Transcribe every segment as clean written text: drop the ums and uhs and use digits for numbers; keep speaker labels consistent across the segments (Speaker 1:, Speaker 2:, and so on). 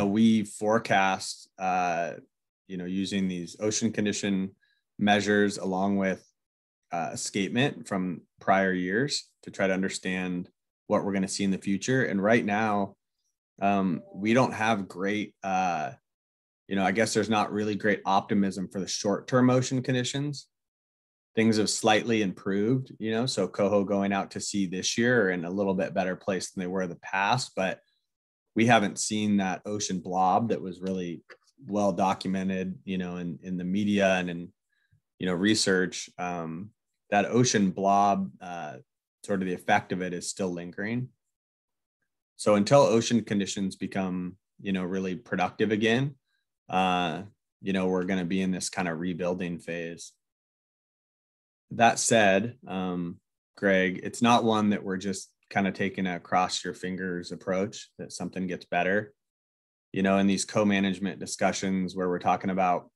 Speaker 1: we forecast, using these ocean condition measures along with escapement from prior years to try to understand what we're going to see in the future. And right now, we don't have great, I guess there's not really great optimism for the short-term ocean conditions. Things have slightly improved, so coho going out to sea this year are in a little bit better place than they were in the past, but we haven't seen that ocean blob that was really well documented, in the media and in, research. That ocean blob, sort of the effect of it is still lingering. So until ocean conditions become, really productive again, we're going to be in this kind of rebuilding phase. That said, Greg, it's not one that we're just kind of taking a cross your fingers approach that something gets better. In these co-management discussions where we're talking about,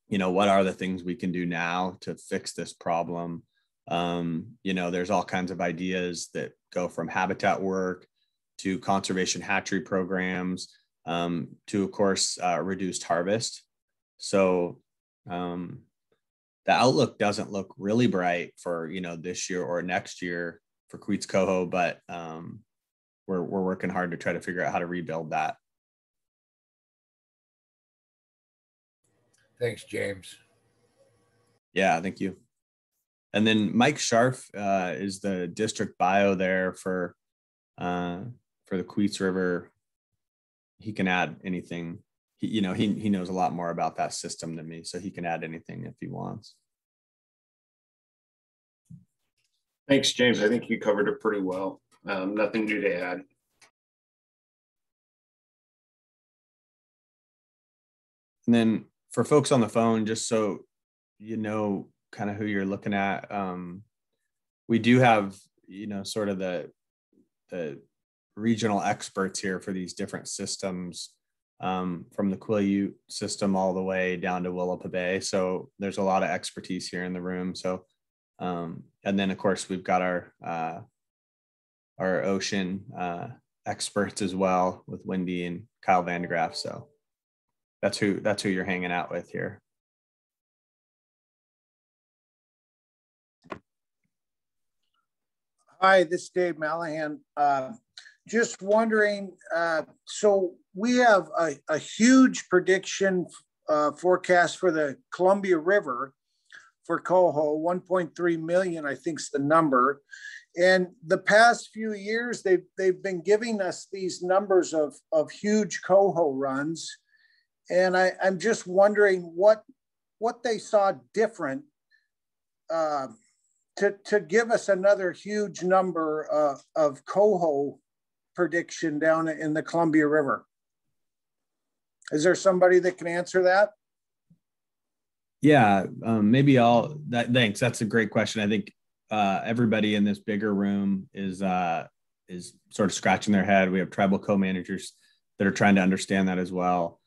Speaker 1: what are the things we can do now to fix this problem? There's all kinds of ideas that go from habitat work to conservation hatchery programs, to, of course, reduced harvest. So the outlook doesn't look really bright for, this year or next year for Queets coho, but we're working hard to try to figure out how to rebuild that.
Speaker 2: Thanks, James.
Speaker 1: Yeah, thank you. And then Mike Scharf is the district bio there for the Queets River. He can add anything. He knows a lot more about that system than me, so he can add anything if he wants.
Speaker 3: Thanks, James. I think you covered it pretty well. Nothing new to add.
Speaker 1: And then for folks on the phone, just so you know kind of who you're looking at, we do have, sort of the regional experts here for these different systems, from the Quileute system all the way down to Willapa Bay. So there's a lot of expertise here in the room. So, and then of course we've got our ocean experts as well with Wendy and Kyle Vandegraff. So that's who you're hanging out with here.
Speaker 4: Hi, this is Dave Malahan. Just wondering, so we have a huge prediction forecast for the Columbia River for coho, 1.3 million, I think is the number. And the past few years, they've been giving us these numbers of huge coho runs. And I'm just wondering what they saw different to give us another huge number of coho prediction down in the Columbia River. Is there somebody that can answer that?
Speaker 1: Yeah, maybe thanks. That's a great question. I think everybody in this bigger room is sort of scratching their head. We have tribal co-managers that are trying to understand that as well.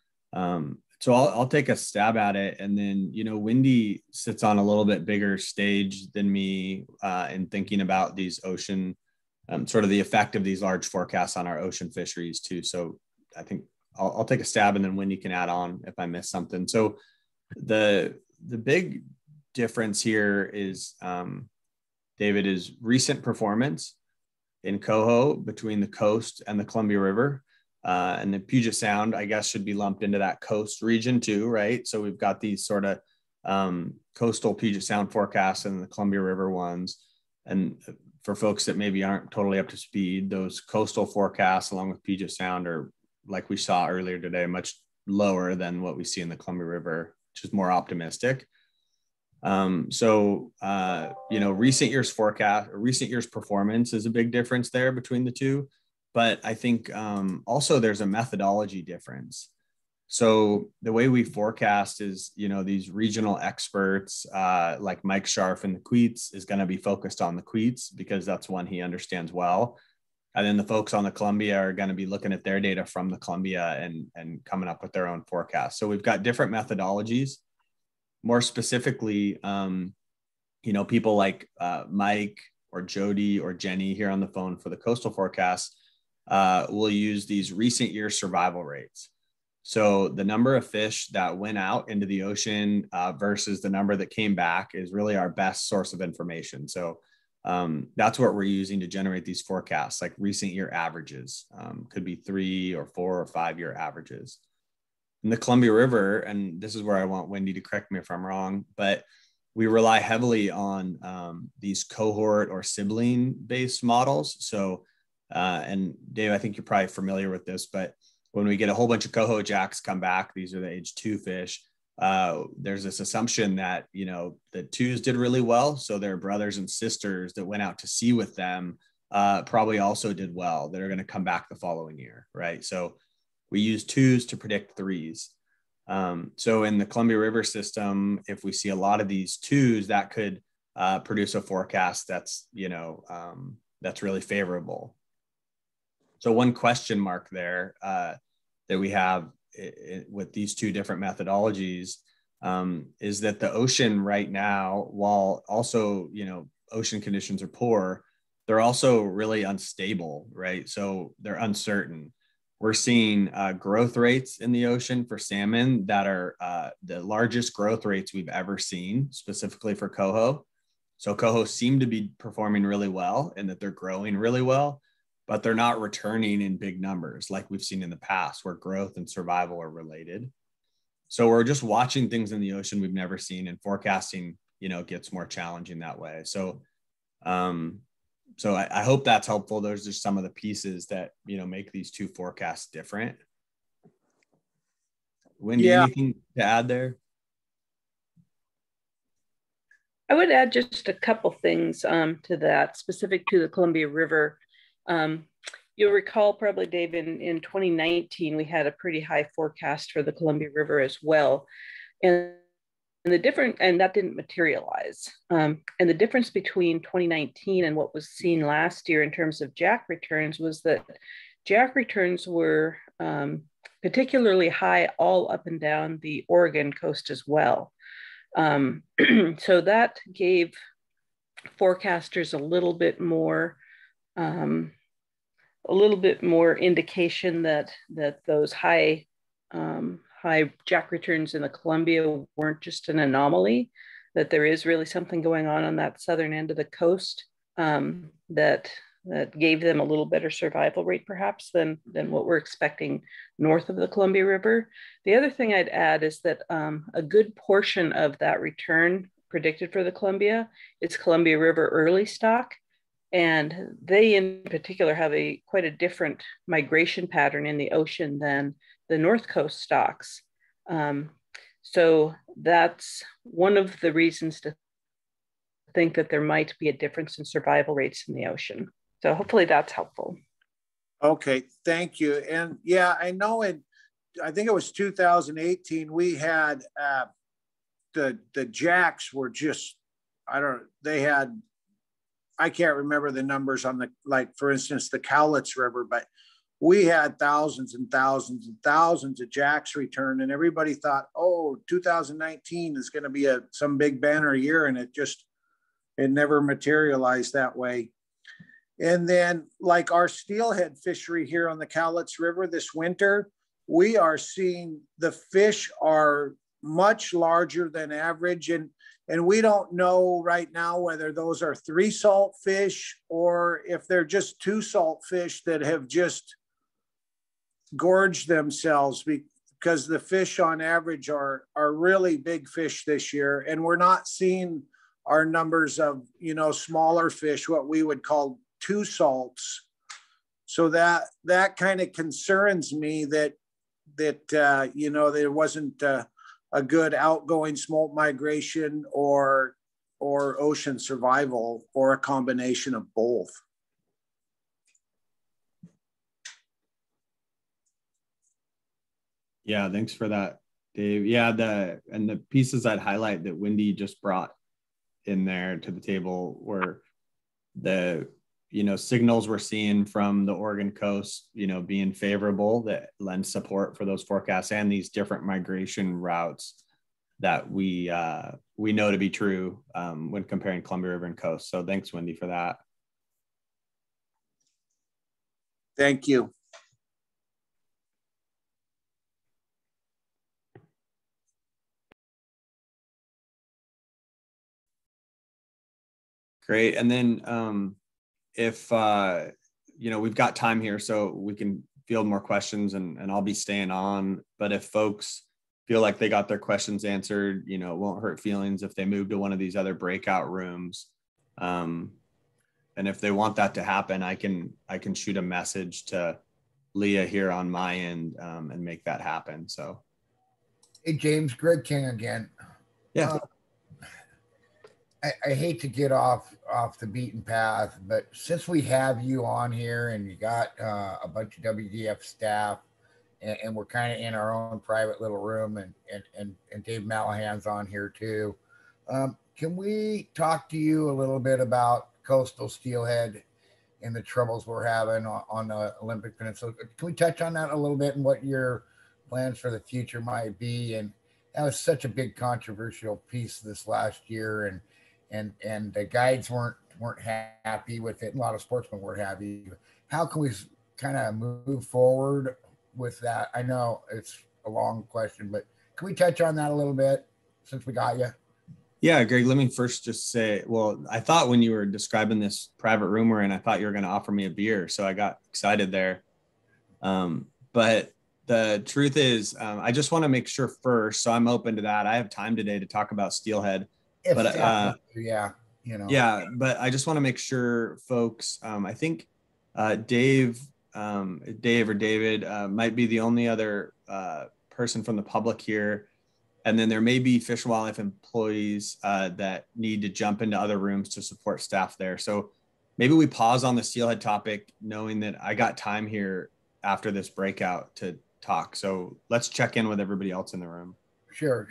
Speaker 1: So I'll take a stab at it. And then, Wendy sits on a little bit bigger stage than me in thinking about these ocean, sort of the effect of these large forecasts on our ocean fisheries too. So I think I'll take a stab and then Wendy can add on if I miss something. So the big difference here is, David, is recent performance in coho between the coast and the Columbia River. And the Puget Sound, I guess, should be lumped into that coast region too, right? So we've got these sort of coastal Puget Sound forecasts and the Columbia River ones. And for folks that maybe aren't totally up to speed, those coastal forecasts along with Puget Sound are, like we saw earlier today, much lower than what we see in the Columbia River, which is more optimistic. Recent years forecast or recent years performance is a big difference there between the two. But I think also there's a methodology difference. So the way we forecast is, these regional experts like Mike Scharf in the Queets is going to be focused on the Queets because that's one he understands well. And then the folks on the Columbia are going to be looking at their data from the Columbia and coming up with their own forecast. So we've got different methodologies. More specifically, people like Mike or Jody or Jenny here on the phone for the coastal forecast will use these recent year survival rates. So the number of fish that went out into the ocean versus the number that came back is really our best source of information. So that's what we're using to generate these forecasts, like recent year averages, could be 3 or 4 or 5 year averages. In the Columbia River, and this is where I want Wendy to correct me if I'm wrong, but we rely heavily on these cohort or sibling based models. So, and Dave, I think you're probably familiar with this, but when we get a whole bunch of coho jacks come back, these are the age 2 fish. There's this assumption that, you know, the 2s did really well. So their brothers and sisters that went out to sea with them probably also did well. That are going to come back the following year, right? So we use 2s to predict 3s. So in the Columbia River system, if we see a lot of these 2s, that could produce a forecast that's, you know, that's really favorable. So one question mark there that we have with these 2 different methodologies is that the ocean right now, while also, you know, ocean conditions are poor, they're also really unstable, right? So they're uncertain. We're seeing growth rates in the ocean for salmon that are the largest growth rates we've ever seen, specifically for coho. So coho seem to be performing really well and that they're growing really well, but they're not returning in big numbers like we've seen in the past where growth and survival are related. So we're just watching things in the ocean we've never seen, and forecasting, you know, gets more challenging that way. So, I hope that's helpful. Those are some of the pieces that, you know, make these 2 forecasts different. Wendy, anything to add there?
Speaker 2: I would add just a couple things to that, specific to the Columbia River. You'll recall probably, Dave, in 2019, we had a pretty high forecast for the Columbia River as well. And that didn't materialize. And the difference between 2019 and what was seen last year in terms of jack returns was that jack returns were particularly high all up and down the Oregon coast as well. So that gave forecasters a little bit more indication that those high jack returns in the Columbia weren't just an anomaly, that there is really something going on that southern end of the coast that gave them a little better survival rate perhaps than what we're expecting north of the Columbia River. The other thing I'd add is that a good portion of that return predicted for the Columbia is Columbia River early stock. And they in particular have quite a different migration pattern in the ocean than the North Coast stocks. So that's one of the reasons to think that there might be a difference in survival rates in the ocean. So hopefully that's helpful.
Speaker 4: Okay, thank you. And yeah, I know I think it was 2018, we had the jacks were just, I can't remember the numbers on like for instance, the Cowlitz River, but we had thousands and thousands and thousands of jacks return, and everybody thought, oh, 2019 is going to be some big banner year, and it never materialized that way. And then like our steelhead fishery here on the Cowlitz River this winter, we are seeing the fish are much larger than average. And we don't know right now whether those are 3 salt fish or if they're just 2 salt fish that have just gorged themselves, because the fish on average are really big fish this year. And we're not seeing our numbers of, you know, smaller fish, what we would call 2 salts. So that kind of concerns me that you know, there wasn't a good outgoing smolt migration or ocean survival, or a combination of both.
Speaker 1: Yeah, thanks for that, Dave. Yeah, the pieces I'd highlight that Wendy just brought in there to the table were the, you know, signals we're seeing from the Oregon coast, you know, being favorable, that lends support for those forecasts, and these different migration routes that we know to be true when comparing Columbia River and coast. So thanks, Wendy, for that.
Speaker 4: Thank you.
Speaker 1: Great. And then if, we've got time here, so we can field more questions and I'll be staying on. But if folks feel like they got their questions answered, it won't hurt feelings if they move to one of these other breakout rooms. And if they want that to happen, I can shoot a message to Leah here on my end and make that happen. So.
Speaker 5: Hey, James, Greg King again.
Speaker 1: Yeah.
Speaker 5: I hate to get off the beaten path, but since we have you on here and you got a bunch of WDF staff and we're kind of in our own private little room and Dave Malahan's on here too, can we talk to you a little bit about coastal steelhead and the troubles we're having on the Olympic Peninsula? Can we touch on that a little bit and what your plans for the future might be? And that was such a big controversial piece this last year, and the guides weren't happy with it. A lot of sportsmen weren't happy. How can we kind of move forward with that? I know it's a long question, but can we touch on that a little bit since we got you?
Speaker 1: Yeah, Greg, let me first just say, well, I thought when you were describing this private room we're in, I thought you were going to offer me a beer. So I got excited there. But the truth is, I just want to make sure first. So I'm open to that. I have time today to talk about steelhead. But but I just want to make sure folks, I think Dave or David might be the only other person from the public here. And then there may be Fish and Wildlife employees that need to jump into other rooms to support staff there. So maybe we pause on the steelhead topic, knowing that I got time here after this breakout to talk. So let's check in with everybody else in the room.
Speaker 5: Sure.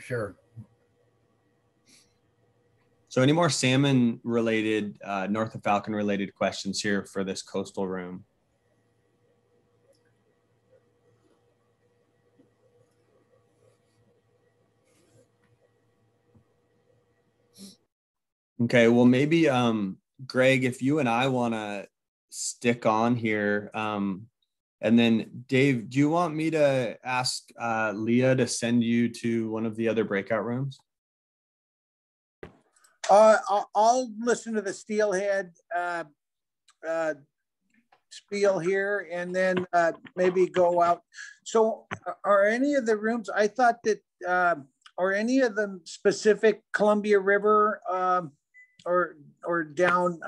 Speaker 1: So any more salmon related, north of Falcon related questions here for this coastal room? Okay, well, maybe Greg, if you and I want to stick on here, and then Dave, do you want me to ask Leah to send you to one of the other breakout rooms?
Speaker 4: I'll listen to the steelhead spiel here and then maybe go out. So are any of the rooms, I thought that, are any of them specific Columbia River or down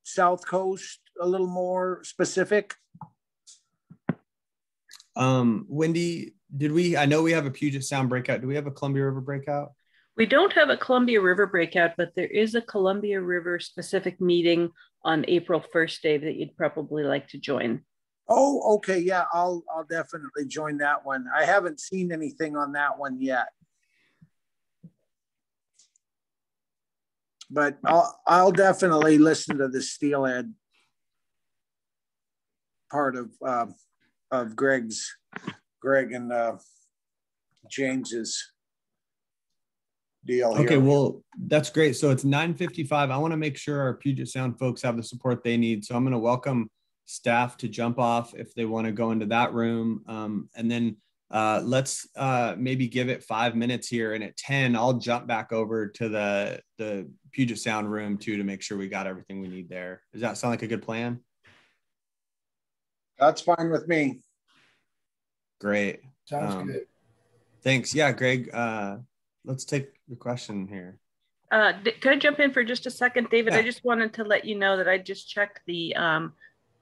Speaker 4: South Coast a little more specific?
Speaker 1: Wendy, I know we have a Puget Sound breakout. Do we have a Columbia River breakout?
Speaker 2: We don't have a Columbia River breakout, but there is a Columbia River specific meeting on April 1st, Dave, that you'd probably like to join.
Speaker 4: Oh, okay. Yeah, I'll definitely join that one. I haven't seen anything on that one yet. But I'll definitely listen to the steelhead part of Greg and James's deal here.
Speaker 1: Okay, well, that's great. So it's 9:55. I want to make sure our Puget Sound folks have the support they need. So I'm going to welcome staff to jump off if they want to go into that room. And then let's maybe give it 5 minutes here. And at 10, I'll jump back over to the Puget Sound room too, to make sure we got everything we need there. Does that sound like a good plan?
Speaker 4: That's fine with me.
Speaker 1: Great.
Speaker 5: Sounds good.
Speaker 1: Thanks. Yeah, Greg, let's take the question here.
Speaker 2: Can I jump in for just a second, David?
Speaker 1: Yeah.
Speaker 2: I just wanted to let you know that I just checked the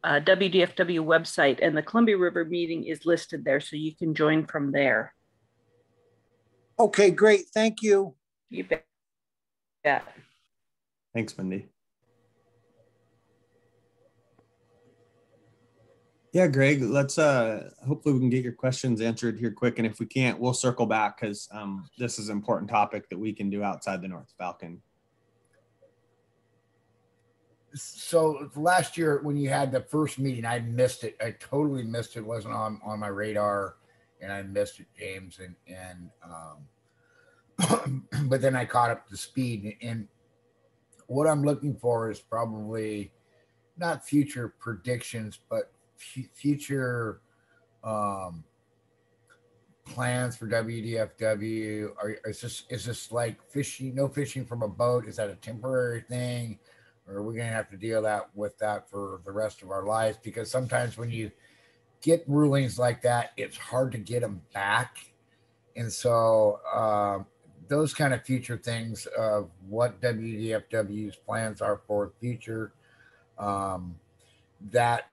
Speaker 2: WDFW website, and the Columbia River meeting is listed there, so you can join from there.
Speaker 4: Okay, great. Thank you.
Speaker 2: You bet. Yeah.
Speaker 1: Thanks, Wendy. Yeah, Greg, let's hopefully we can get your questions answered here quick. And if we can't, we'll circle back because this is an important topic that we can do outside the North Falcon.
Speaker 5: So last year when you had the first meeting, I missed it. I totally missed it. It wasn't on my radar, and I missed it, James. And but then I caught up to speed. And what I'm looking for is probably not future predictions, but future plans for WDFW. Is this like fishing? No fishing from a boat? Is that a temporary thing? or are we going to have to deal with that for the rest of our lives? Because sometimes when you get rulings like that, it's hard to get them back. And so those kind of future things of what WDFW's plans are for the future, that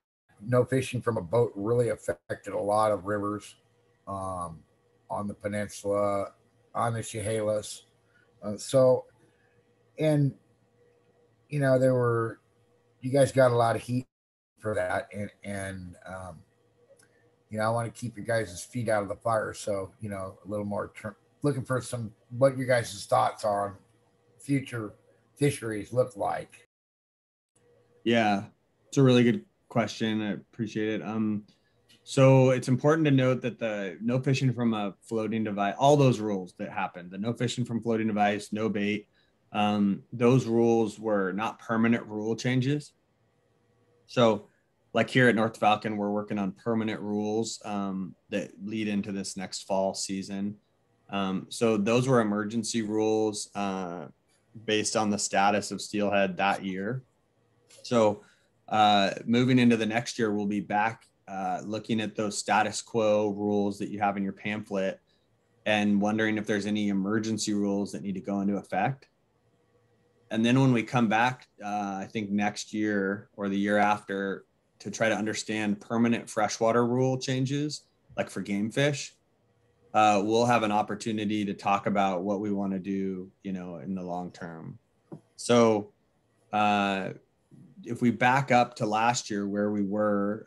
Speaker 5: no fishing from a boat really affected a lot of rivers on the peninsula, on the Chehalis. So, and, you know, you guys got a lot of heat for that. And you know, I want to keep your guys' feet out of the fire. So, you know, a little more looking for what your guys' thoughts are on future fisheries look like.
Speaker 1: Yeah, it's a really good question. I appreciate it. So it's important to note that the no fishing from a floating device, all those rules that happened, the no fishing from floating device, no bait, those rules were not permanent rule changes. So like here at North Falcon, we're working on permanent rules that lead into this next fall season. So those were emergency rules based on the status of steelhead that year. So moving into the next year, we'll be back looking at those status quo rules that you have in your pamphlet and wondering if there's any emergency rules that need to go into effect. And then when we come back, I think next year or the year after, to try to understand permanent freshwater rule changes, like for game fish, we'll have an opportunity to talk about what we want to do, you know, in the long term. So if we back up to last year where we were,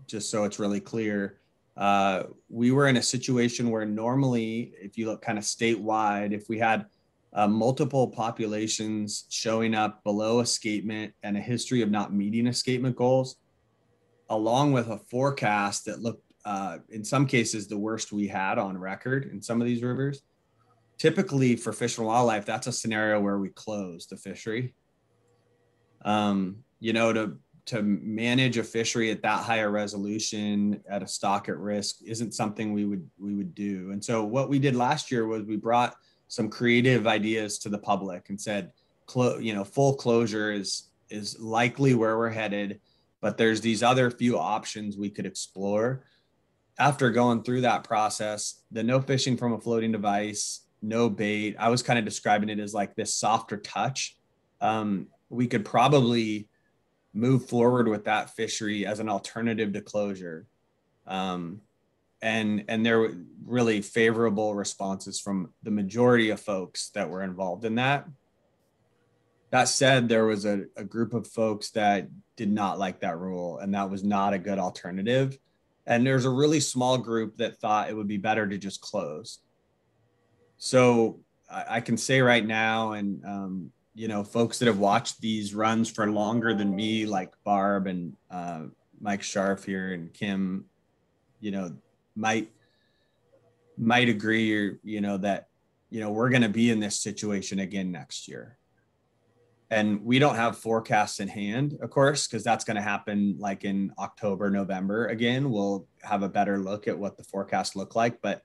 Speaker 1: just so it's really clear, we were in a situation where normally, if you look kind of statewide, if we had multiple populations showing up below escapement and a history of not meeting escapement goals, along with a forecast that looked, in some cases, the worst we had on record in some of these rivers, typically for Fish and Wildlife, that's a scenario where we close the fishery. You know, to manage a fishery at that higher resolution at a stock at risk isn't something we would do. And so what we did last year was we brought some creative ideas to the public and said, you know, full closure is likely where we're headed, but there's these other few options we could explore. After going through that process, the no fishing from a floating device, no bait, I was kind of describing it as like this softer touch. We could probably move forward with that fishery as an alternative to closure. And there were really favorable responses from the majority of folks that were involved in that. That said, there was a group of folks that did not like that rule, and that was not a good alternative. And there's a really small group that thought it would be better to just close. So I can say right now, and you know, folks that have watched these runs for longer than me, like Barb and Mike Scharf here and Kim, you know, might agree, or, you know, that, you know, we're going to be in this situation again next year. And we don't have forecasts in hand, of course, because that's going to happen like in October, November. Again, we'll have a better look at what the forecasts look like, but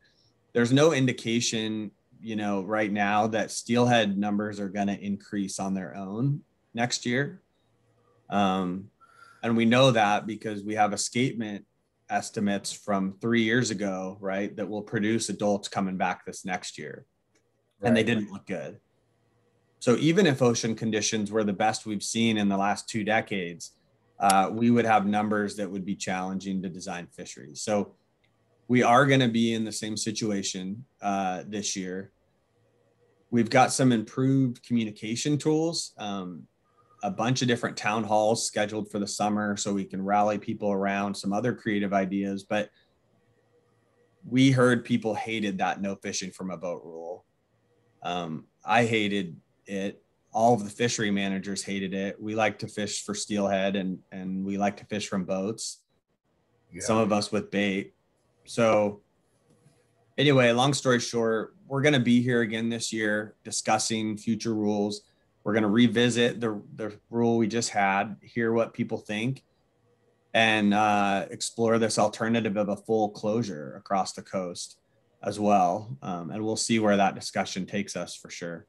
Speaker 1: there's no indication, you know, right now that steelhead numbers are going to increase on their own next year. And we know that because we have escapement estimates from 3 years ago, right, that will produce adults coming back this next year. Right. And they didn't look good. So even if ocean conditions were the best we've seen in the last 2 decades, we would have numbers that would be challenging to design fisheries. So we are going to be in the same situation this year. We've got some improved communication tools, a bunch of different town halls scheduled for the summer so we can rally people around some other creative ideas. But we heard people hated that no fishing from a boat rule. I hated it. All of the fishery managers hated it. We like to fish for steelhead and we like to fish from boats. Yeah. Some of us with bait. So anyway, long story short, we're going to be here again this year discussing future rules. We're going to revisit the rule we just had, hear what people think, and explore this alternative of a full closure across the coast as well. And we'll see where that discussion takes us for sure.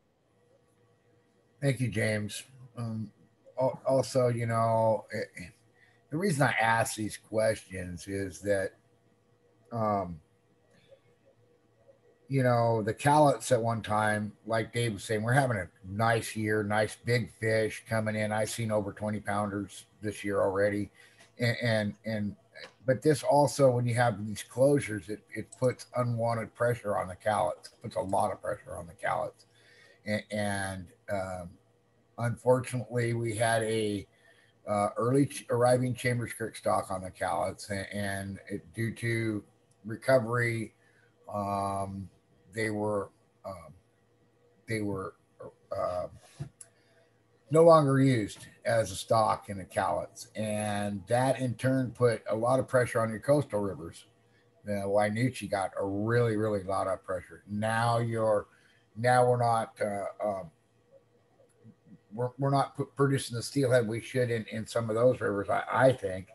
Speaker 5: Thank you, James. also, the reason I ask these questions is that, the Callets at one time, like Dave was saying, we're having a nice year, nice big fish coming in. I've seen over 20 pounders this year already. And but this also, when you have these closures, it puts unwanted pressure on the Callets, puts a lot of pressure on the Callets. And unfortunately, we had a early arriving Chambers Creek stock on the Callets, and due to recovery, they were they were uh, no longer used as a stock in the Callets, and that in turn put a lot of pressure on your coastal rivers. The Wainuchi got a really, really lot of pressure. Now we're not we're not producing the steelhead we should in some of those rivers, I think,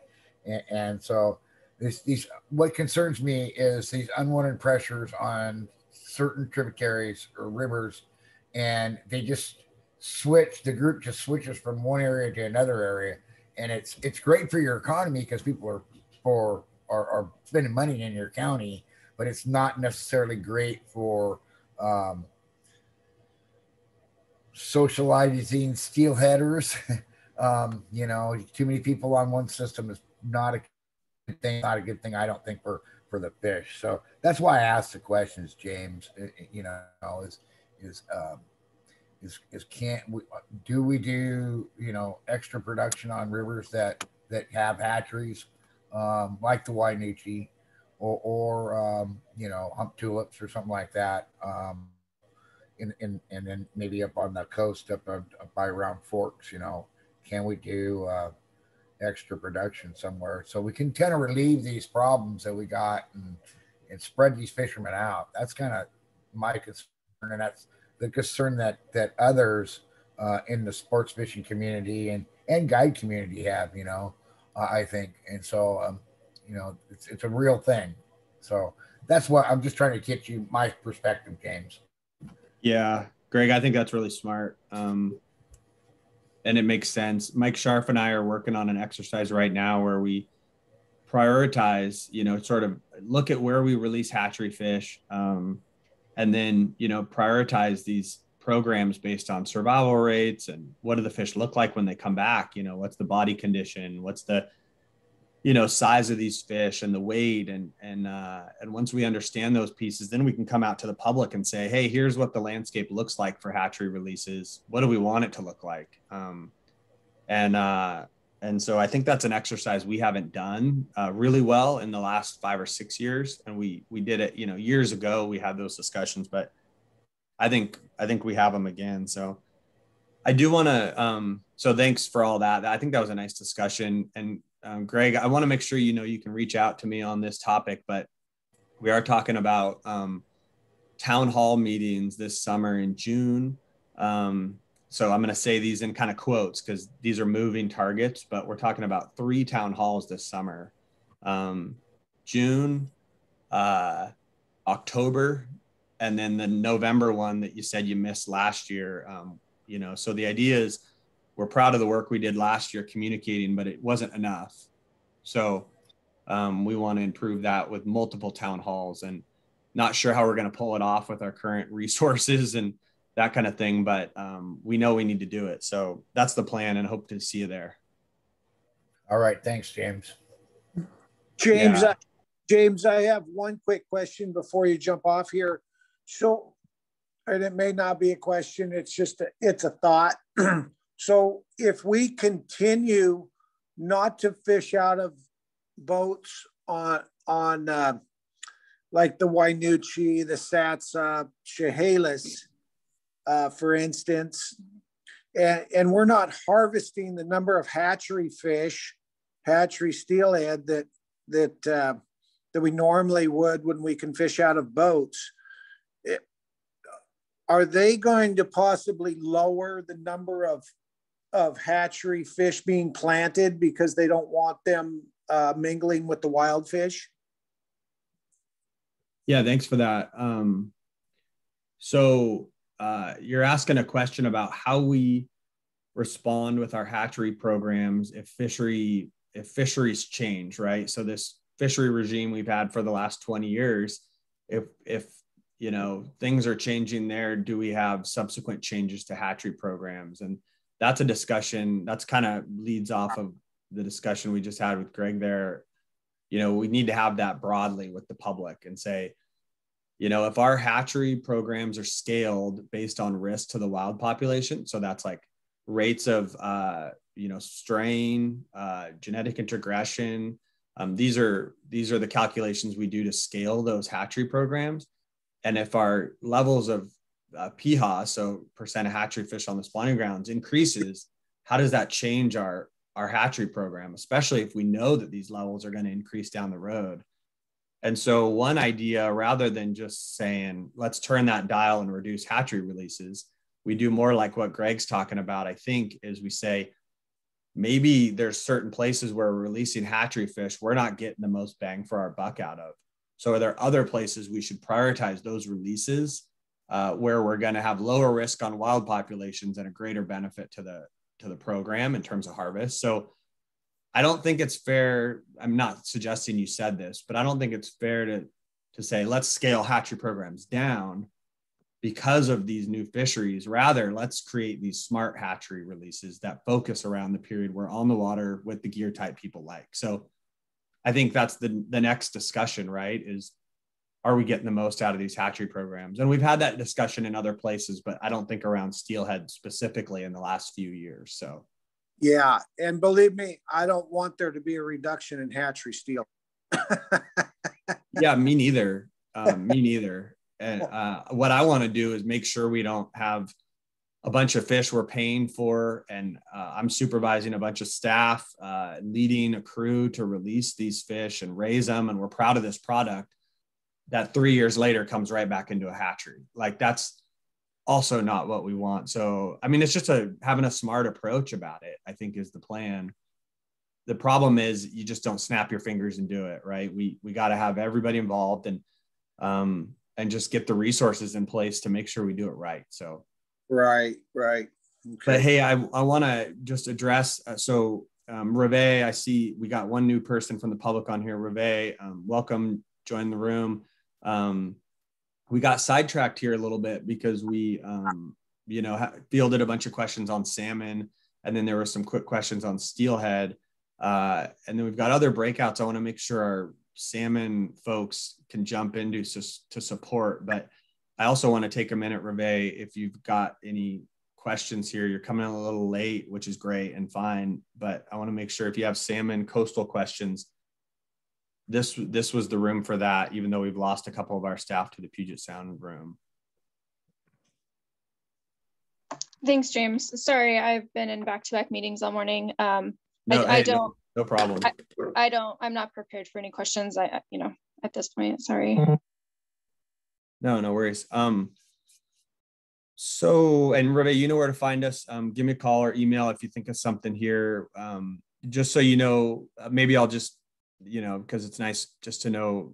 Speaker 5: and so these what concerns me is these unwanted pressures on certain tributaries or rivers, and they just the group just switches from one area to another area, and it's great for your economy because people are spending money in your county, but it's not necessarily great for socializing steelheaders. Too many people on one system is not a good thing. Not a good thing, I don't think, for the fish. So that's why I asked the questions, James. Can't we do extra production on rivers that have hatcheries, like the Wainuchi, or hump tulips or something like that. And then maybe up on the coast, up by Round Forks, can we do extra production somewhere so we can kind of relieve these problems that we got and spread these fishermen out? That's kind of my concern, and that's the concern that others in the sports fishing community and guide community have, I think. And so, it's a real thing. So that's what I'm just trying to get you my perspective, James.
Speaker 1: Yeah, Greg, I think that's really smart. And it makes sense. Mike Scharf and I are working on an exercise right now where we prioritize, sort of look at where we release hatchery fish, and then, prioritize these programs based on survival rates and what do the fish look like when they come back? What's the body condition? What's the, size of these fish and the weight. And once we understand those pieces, then we can come out to the public and say, hey, here's what the landscape looks like for hatchery releases. What do we want it to look like? And so I think that's an exercise we haven't done really well in the last 5 or 6 years. And we did it, years ago, we had those discussions, but I think we have them again. So I do want to, so thanks for all that. I think that was a nice discussion. And Greg, I want to make sure, you can reach out to me on this topic, but we are talking about town hall meetings this summer in June. So I'm going to say these in kind of quotes because these are moving targets, but we're talking about 3 town halls this summer. June, October, and then the November one that you said you missed last year. So the idea is we're proud of the work we did last year communicating, but it wasn't enough. So we want to improve that with multiple town halls, and not sure how we're going to pull it off with our current resources and that kind of thing, but we know we need to do it. So that's the plan, and hope to see you there.
Speaker 5: All right. Thanks, James.
Speaker 4: James, yeah. James, I have one quick question before you jump off here. So, and it may not be a question, it's a thought. So if we continue not to fish out of boats on like the Wainuchi, the Satsa, Chehalis, for instance, and we're not harvesting the number of hatchery fish, hatchery steelhead that we normally would when we can fish out of boats, are they going to possibly lower the number of hatchery fish being planted because they don't want them mingling with the wild fish?
Speaker 1: Yeah, thanks for that. So you're asking a question about how we respond with our hatchery programs if fisheries change, right? So this fishery regime we've had for the last 20 years, if you know, things are changing there, do we have subsequent changes to hatchery programs? And that's a discussion that's kind of leads off of the discussion we just had with Greg there. You know, we need to have that broadly with the public and say, you know, if our hatchery programs are scaled based on risk to the wild population, so that's like rates of, you know, strain, genetic integration. These are the calculations we do to scale those hatchery programs. And if our levels of PHA, so percent of hatchery fish on the spawning grounds, increases, how does that change our hatchery program, especially if we know that these levels are going to increase down the road? And so one idea, rather than just saying, let's turn that dial and reduce hatchery releases, we do more like what Greg's talking about, I think, is we say, maybe there's certain places where we're releasing hatchery fish we're not getting the most bang for our buck out of. So are there other places we should prioritize those releases where we're going to have lower risk on wild populations and a greater benefit to the program in terms of harvest? So I don't think it's fair. I'm not suggesting you said this, but I don't think it's fair to say, let's scale hatchery programs down because of these new fisheries. Rather, let's create these smart hatchery releases that focus around the period we're on the water with the gear type people like. So I think that's the next discussion, right? Is, are we getting the most out of these hatchery programs? And we've had that discussion in other places, but I don't think around steelhead specifically in the last few years. So.
Speaker 4: Yeah. And believe me, I don't want there to be a reduction in hatchery steel.
Speaker 1: Yeah, me neither. Me neither. And what I want to do is make sure we don't have a bunch of fish we're paying for. And I'm supervising a bunch of staff, leading a crew to release these fish and raise them. And we're proud of this product that 3 years later comes right back into a hatchery. Like, that's also not what we want. So, I mean, it's just having a smart approach about it, I think, is the plan. The problem is you just don't snap your fingers and do it, right? We got to have everybody involved and just get the resources in place to make sure we do it right. So.
Speaker 4: Right. Okay.
Speaker 1: But hey, I want to just address, Reve, I see we got one new person from the public on here. Reve, welcome, join the room. We got sidetracked here a little bit because we, fielded a bunch of questions on salmon, and then there were some quick questions on steelhead. And then we've got other breakouts I want to make sure our salmon folks can jump into to support. But I also want to take a minute, Reve, if you've got any questions here. You're coming in a little late, which is great and fine, but I want to make sure if you have salmon coastal questions, this was the room for that, even though we've lost a couple of our staff to the Puget Sound room.
Speaker 6: Thanks, James. Sorry, I've been in back-to-back meetings all morning.
Speaker 1: No problem.
Speaker 6: I'm not prepared for any questions. At this point, sorry.
Speaker 1: No worries. So, and Reve, you know where to find us. Give me a call or email if you think of something here. Just so you know, maybe I'll just, because it's nice just to know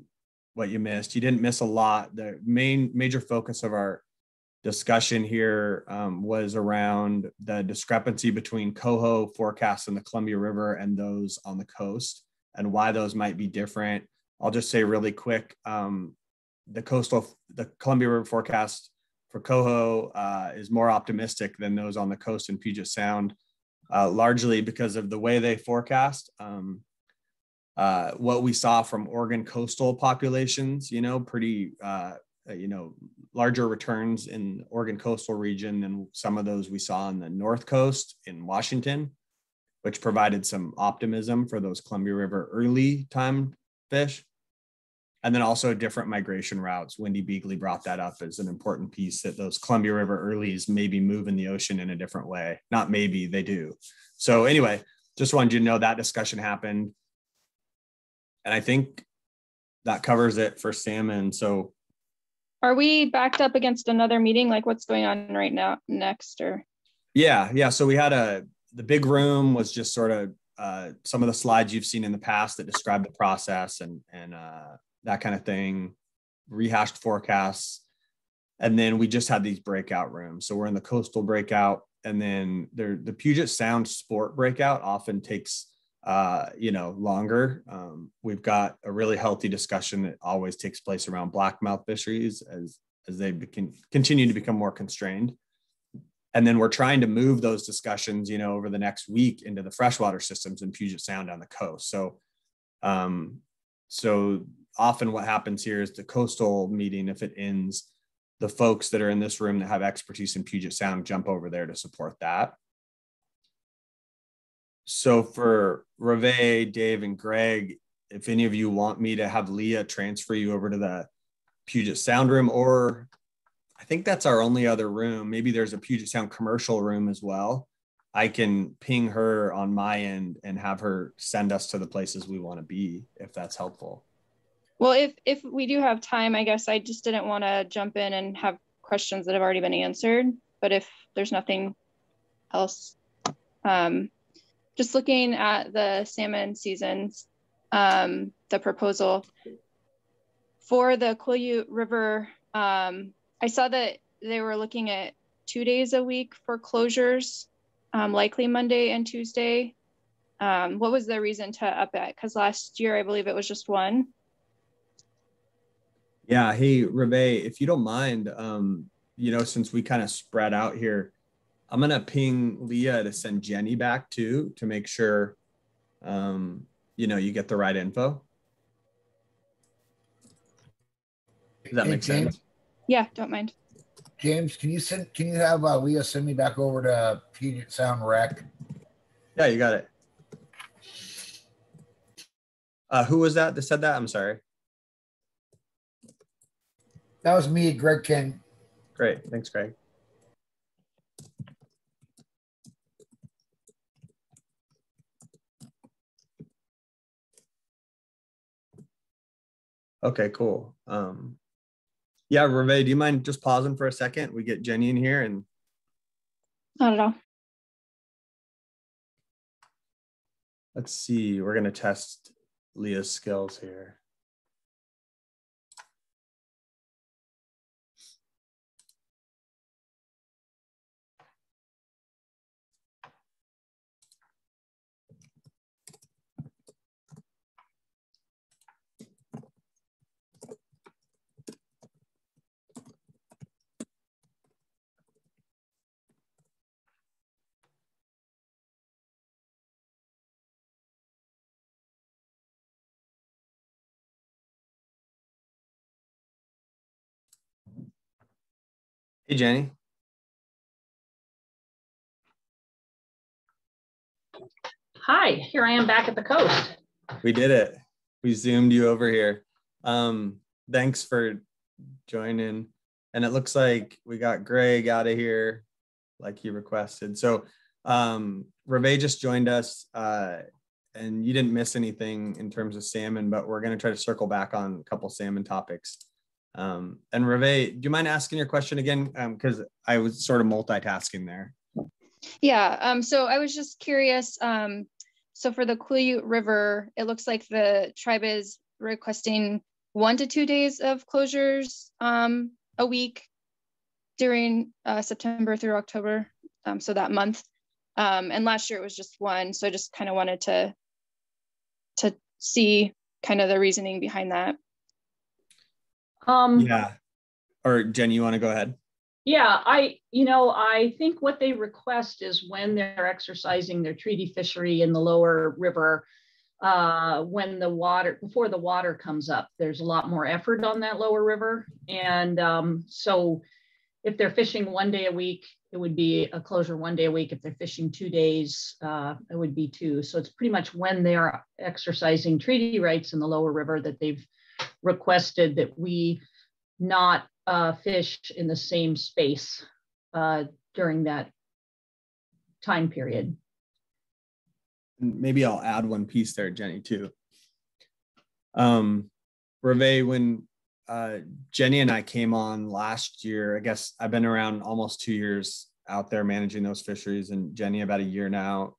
Speaker 1: what you missed. You didn't miss a lot. The major focus of our discussion here was around the discrepancy between coho forecasts in the Columbia River and those on the coast, and why those might be different. I'll just say really quick, the Columbia River forecast for coho is more optimistic than those on the coast in Puget Sound, largely because of the way they forecast. What we saw from Oregon coastal populations, pretty, larger returns in Oregon coastal region than some of those we saw on the North Coast in Washington, which provided some optimism for those Columbia River early time fish. And then also different migration routes. Wendy Beagley brought that up as an important piece, that those Columbia River earlies maybe move in the ocean in a different way. Not maybe, they do. So anyway, just wanted you to know that discussion happened. And I think that covers it for salmon. So
Speaker 6: are we backed up against another meeting? Like, what's going on right now next? Or
Speaker 1: yeah. So we had the big room was just sort of some of the slides you've seen in the past that describe the process and that kind of thing, rehashed forecasts. And then we just had these breakout rooms. So we're in the coastal breakout. and then the Puget Sound sport breakout often takes longer. We've got a really healthy discussion that always takes place around blackmouth fisheries as they continue to become more constrained. And then we're trying to move those discussions, over the next week into the freshwater systems in Puget Sound on the coast. So often what happens here is the coastal meeting, if it ends, the folks that are in this room that have expertise in Puget Sound jump over there to support that. So for Reve, Dave, and Greg, if any of you want me to have Leah transfer you over to the Puget Sound room, or I think that's our only other room. Maybe there's a Puget Sound commercial room as well. I can ping her on my end and have her send us to the places we want to be, if that's helpful.
Speaker 6: Well, if we do have time, I guess I just didn't want to jump in and have questions that have already been answered. But if there's nothing else, just looking at the salmon seasons, the proposal for the Quileute River, I saw that they were looking at 2 days a week for closures, likely Monday and Tuesday. What was the reason to up it? Because last year, I believe it was just one.
Speaker 1: Yeah. Hey, Reve, if you don't mind, since we kind of spread out here, I'm going to ping Leah to send Jenny back too, to make sure, you get the right info. Does that make sense?
Speaker 6: Yeah, don't mind.
Speaker 5: James, can you have Leah send me back over to Puget Sound Rec?
Speaker 1: Yeah, you got it. Who was that said that? I'm sorry.
Speaker 5: That was me, Greg King.
Speaker 1: Great. Thanks, Greg. Okay, cool. Yeah, Reve, do you mind just pausing for a second? We get Jenny in here and.
Speaker 6: Not at all.
Speaker 1: Let's see. We're going to test Leah's skills here. Hey, Jenny.
Speaker 7: Hi, here I am back at the coast.
Speaker 1: We did it. We zoomed you over here. Thanks for joining. And it looks like we got Greg out of here like he requested. So Reve just joined us and you didn't miss anything in terms of salmon, but we're going to try to circle back on a couple salmon topics. And Reve, do you mind asking your question again? Because I was sort of multitasking there.
Speaker 6: Yeah, so I was just curious. So for the Quileute River, it looks like the tribe is requesting 1 to 2 days of closures a week during September through October, so that month. And last year it was just 1. So I just kind of wanted to see kind of the reasoning behind that.
Speaker 1: Yeah. Or Jen, you want to go ahead?
Speaker 7: Yeah, I think what they request is when they're exercising their treaty fishery in the lower river, before the water comes up, there's a lot more effort on that lower river. And so if they're fishing 1 day a week, it would be a closure 1 day a week. If they're fishing 2 days, it would be 2. So it's pretty much when they're exercising treaty rights in the lower river that they've requested that we not fish in the same space during that time period.
Speaker 1: Maybe I'll add one piece there, Jenny, too. Reve, when Jenny and I came on last year, I guess I've been around almost 2 years out there managing those fisheries, and Jenny about a year now.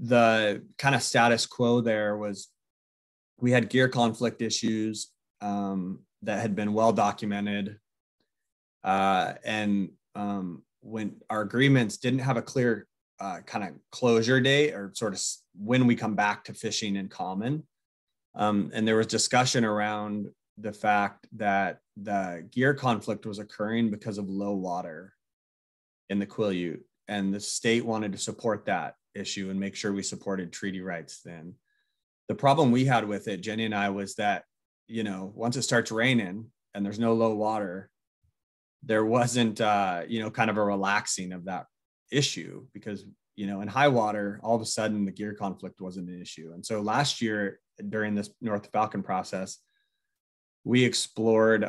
Speaker 1: The kind of status quo there was we had gear conflict issues that had been well documented. And when our agreements didn't have a clear kind of closure date or sort of when we come back to fishing in common. And there was discussion around the fact that the gear conflict was occurring because of low water in the Quileute, and the state wanted to support that issue and make sure we supported treaty rights then. The problem we had with it, Jenny and I, was that, you know, once it starts raining and there's no low water, there wasn't, you know, kind of a relaxing of that issue, because, you know, in high water, all of a sudden the gear conflict wasn't an issue. And so last year during this North Falcon process, we explored,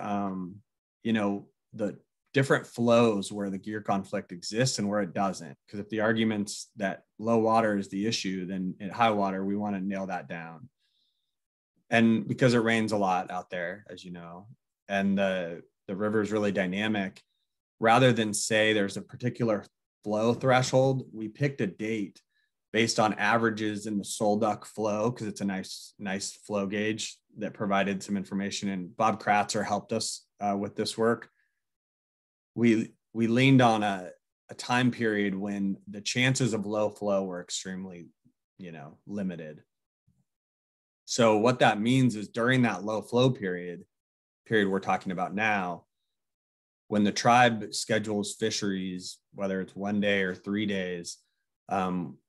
Speaker 1: you know, the different flows where the gear conflict exists and where it doesn't. Because if the argument's that low water is the issue, then at high water, we want to nail that down. And because it rains a lot out there, as you know, and the river is really dynamic, rather than say there's a particular flow threshold, we picked a date based on averages in the sole duck flow, because it's a nice flow gauge that provided some information. And Bob Kratzer helped us with this work. We leaned on a time period when the chances of low flow were extremely, you know, limited. So what that means is during that low flow period we're talking about now, when the tribe schedules fisheries, whether it's 1 day or 3 days,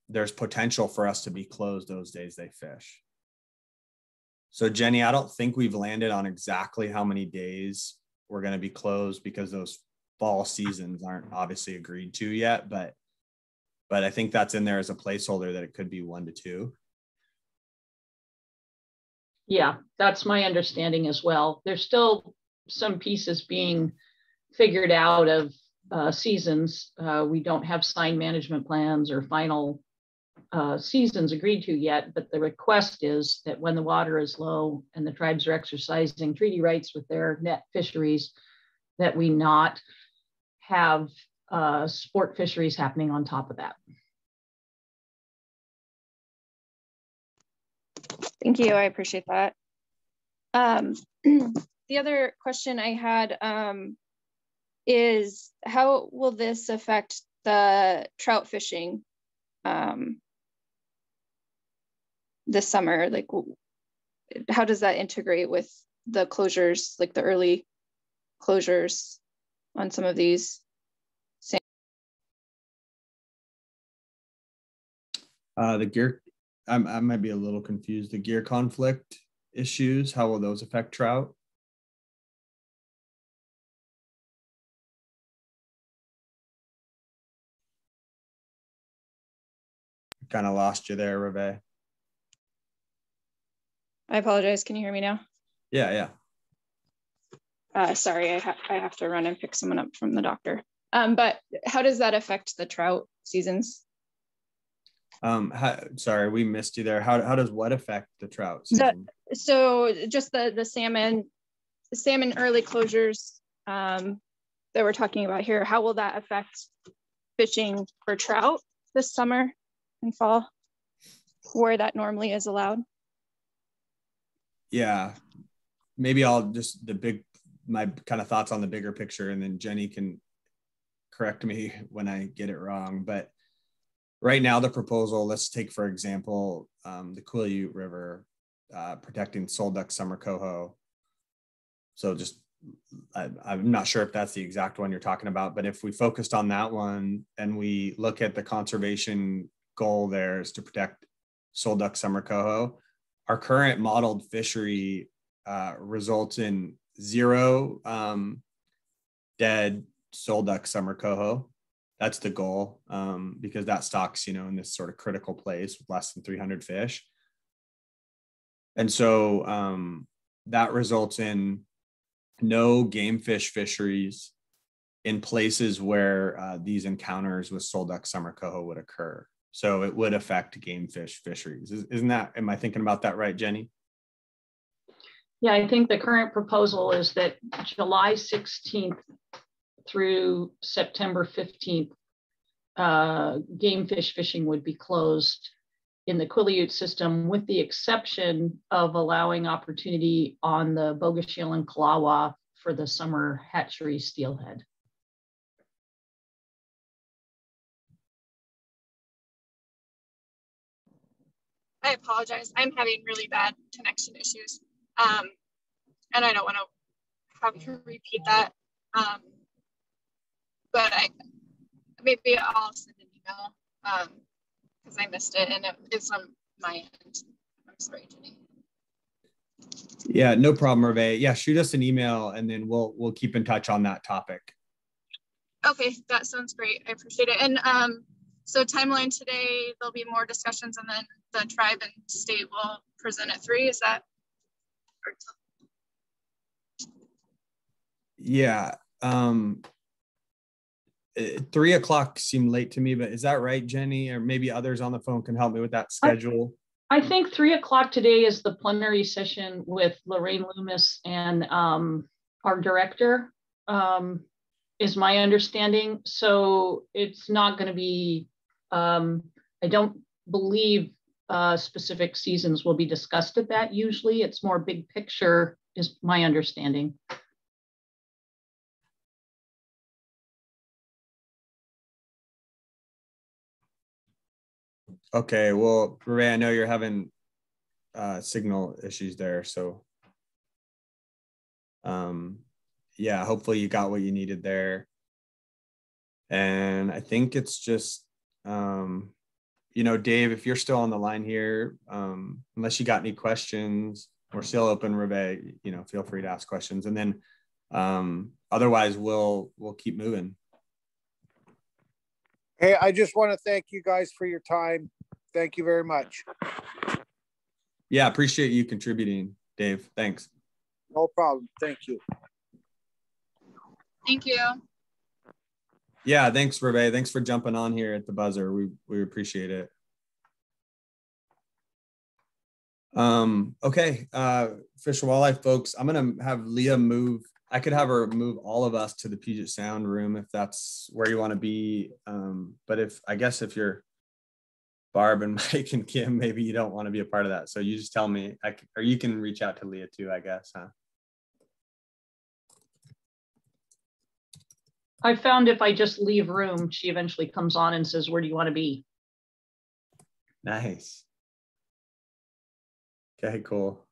Speaker 1: there's potential for us to be closed those days they fish. So Jenny, I don't think we've landed on exactly how many days we're going to be closed, because those fall seasons aren't obviously agreed to yet, but I think that's in there as a placeholder that it could be 1 to 2.
Speaker 7: Yeah, that's my understanding as well. There's still some pieces being figured out of seasons. We don't have signed management plans or final seasons agreed to yet, but the request is that when the water is low and the tribes are exercising treaty rights with their net fisheries, that we not have sport fisheries happening on top of that.
Speaker 6: Thank you, I appreciate that. The other question I had is, how will this affect the trout fishing this summer? Like, how does that integrate with the closures, like the early closures on some of these?
Speaker 1: The gear, I might be a little confused. The gear conflict issues, how will those affect trout? Kind of lost you there, Reve.
Speaker 6: I apologize. Can you hear me now?
Speaker 1: Yeah.
Speaker 6: Sorry, I have to run and pick someone up from the doctor. But how does that affect the trout seasons?
Speaker 1: Sorry, we missed you there. How does what affect the trout season?
Speaker 6: So just the salmon early closures that we're talking about here, how will that affect fishing for trout this summer and fall, where that normally is allowed?
Speaker 1: Yeah, maybe I'll just my kind of thoughts on the bigger picture, and then Jenny can correct me when I get it wrong. But right now, the proposal, let's take, for example, the Quileute River, protecting sole duck summer coho. So just, I'm not sure if that's the exact one you're talking about, but if we focused on that one and we look at the conservation goal there is to protect sole duck summer coho, our current modeled fishery results in 0 dead sole duck summer coho. That's the goal, because that stock's, you know, in this sort of critical place with less than 300 fish. And so that results in no game fish fisheries in places where these encounters with sole duck summer coho would occur. So it would affect game fish fisheries. Isn't that, am I thinking about that right, Jenny?
Speaker 7: Yeah, I think the current proposal is that July 16th through September 15th, game fish fishing would be closed in the Quileute system, with the exception of allowing opportunity on the Bogachiel and Kalawa for the summer hatchery steelhead.
Speaker 8: I apologize. I'm having really bad connection issues. And I don't want to have you repeat that. But maybe I'll send an email because I missed it and it's on my end. I'm sorry, Jenny.
Speaker 1: Yeah, no problem, Hervé. Yeah, shoot us an email and then we'll keep in touch on that topic. Okay, that sounds great. I appreciate it. And so timeline today, there'll be more discussions and then the tribe and state will present at 3, is that? Yeah. 3 o'clock seemed late to me, but is that right, Jenny? Or maybe others on the phone can help me with that schedule.
Speaker 7: I think 3 o'clock today is the plenary session with Lorraine Loomis and our director, is my understanding. So it's not going to be, I don't believe specific seasons will be discussed at that. Usually it's more big picture is my understanding.
Speaker 1: Okay, well, Ray, I know you're having signal issues there, so yeah, hopefully you got what you needed there. And I think it's just, you know, Dave, if you're still on the line here, unless you got any questions, we're still open, Ray, you know, feel free to ask questions. And then otherwise we'll keep moving.
Speaker 4: Hey, I just want to thank you guys for your time. Thank you very much.
Speaker 1: Yeah, appreciate you contributing, Dave. Thanks.
Speaker 4: No problem. Thank you.
Speaker 8: Thank you.
Speaker 1: Yeah, thanks, Ray. Thanks for jumping on here at the buzzer. We appreciate it. Okay, Fish and Wildlife folks, I'm gonna have Leah move. I could have her move all of us to the Puget Sound room if that's where you want to be. But I guess if you're Barb and Mike and Kim, maybe you don't want to be a part of that. So you just tell me, or you can reach out to Leah too, I guess, huh?
Speaker 7: I found if I just leave room, she eventually comes on and says, where do you want to be?
Speaker 1: Nice. Okay, cool.